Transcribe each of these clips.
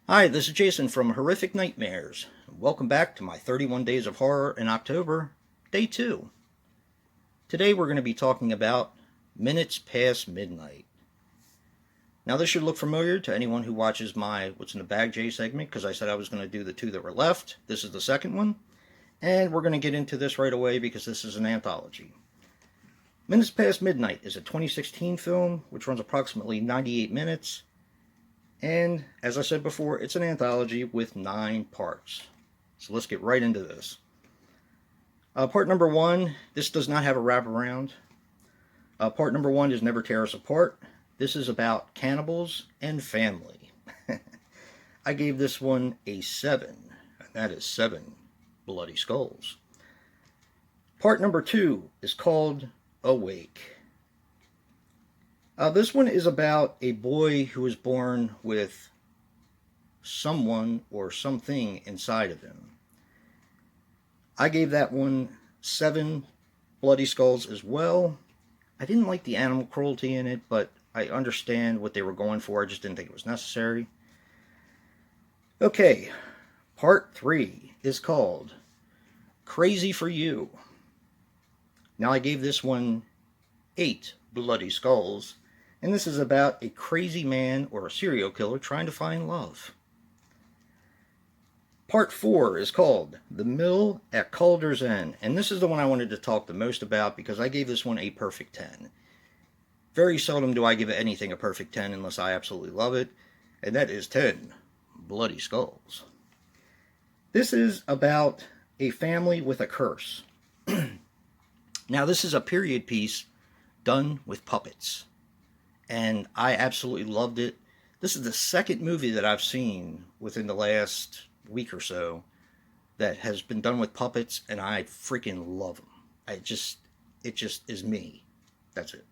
Hi, this is Jason from Horrific Nightmares. Welcome back to my 31 Days of Horror in October, Day 2. Today we're going to be talking about Minutes Past Midnight. Now this should look familiar to anyone who watches my What's in the Bag Jay segment, because I said I was going to do the two that were left. This is the second one, and we're going to get into this right away because this is an anthology. Minutes Past Midnight is a 2016 film which runs approximately 98 minutes. And, as I said before, it's an anthology with 9 parts. So let's get right into this. Part number 1, this does not have a wraparound. Part number 1 is Never Tear Us Apart. This is about cannibals and family. I gave this one a 7, and that is 7 bloody skulls. Part number 2 is called Awake. This one is about a boy who was born with someone or something inside of him. I gave that one 7 bloody skulls as well. I didn't like the animal cruelty in it, but I understand what they were going for. I just didn't think it was necessary. Okay, part 3 is called Crazy for You. Now I gave this one 8 bloody skulls. And this is about a crazy man or a serial killer trying to find love. Part 4 is called The Mill at Calder's End. And this is the one I wanted to talk the most about because I gave this one a perfect 10. Very seldom do I give anything a perfect 10 unless I absolutely love it. And that is 10 bloody skulls. This is about a family with a curse. Now this is a period piece done with puppets. And I absolutely loved it. This is the second movie that I've seen within the last week or so that has been done with puppets, and I freaking love them. It just is me. That's it.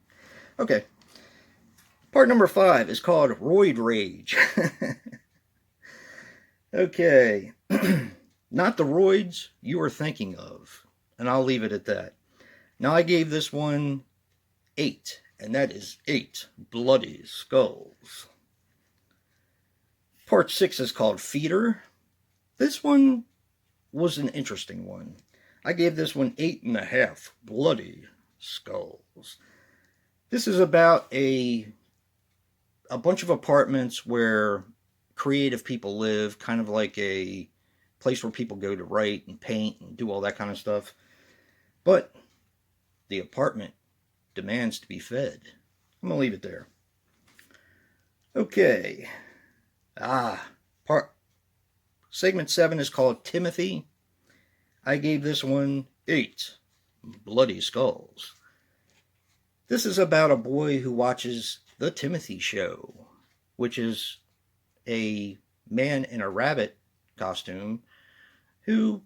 Okay. Part number 5 is called Roid Rage. Okay. Not the roids you are thinking of. And I'll leave it at that. Now I gave this one 8. And that is 8 bloody skulls. Part 6 is called Feeder. This one was an interesting one. I gave this one 8.5 bloody skulls. This is about a bunch of apartments where creative people live, kind of like a place where people go to write and paint and do all that kind of stuff. But the apartment demands to be fed. I'm going to leave it there. Okay. Segment 7 is called Timothy. I gave this one 8 bloody skulls. This is about a boy who watches The Timothy Show, which is a man in a rabbit costume who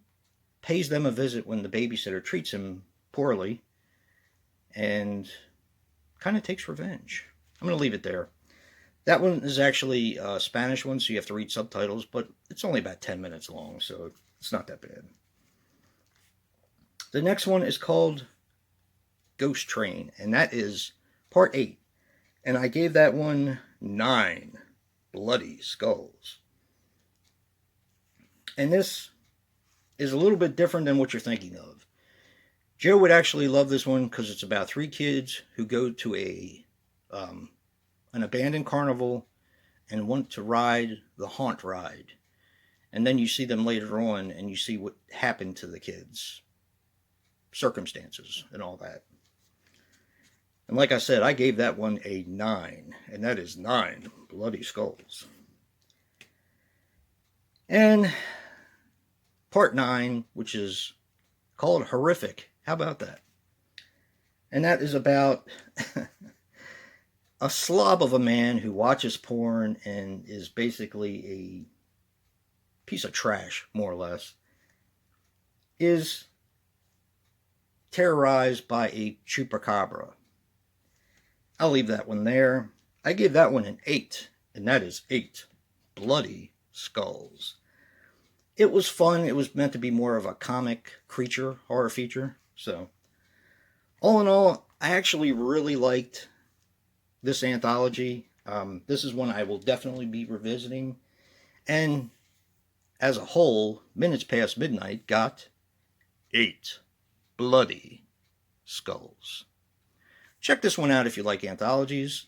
pays them a visit when the babysitter treats him poorly and kind of takes revenge. I'm going to leave it there. That one is actually a Spanish one, so you have to read subtitles, but it's only about 10 minutes long, so it's not that bad. The next one is called Ghost Train, and that is part 8. And I gave that one 9 bloody skulls. And this is a little bit different than what you're thinking of. Joe would actually love this one because it's about 3 kids who go to an abandoned carnival and want to ride the haunt ride. And then you see them later on and you see what happened to the kids, circumstances and all that. And like I said, I gave that one a 9, and that is 9 bloody skulls. And part 9, which is called Horrific. How about that? And that is about a slob of a man who watches porn and is basically a piece of trash, more or less, is terrorized by a chupacabra. I'll leave that one there. I gave that one an 8, and that is 8 bloody skulls. It was fun. It was meant to be more of a comic creature horror feature. So, all in all, I actually really liked this anthology. This is one I will definitely be revisiting. And as a whole, Minutes Past Midnight got 8 bloody skulls. Check this one out if you like anthologies.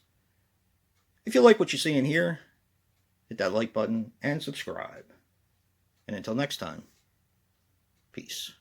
If you like what you see in here, hit that like button and subscribe. And until next time, peace.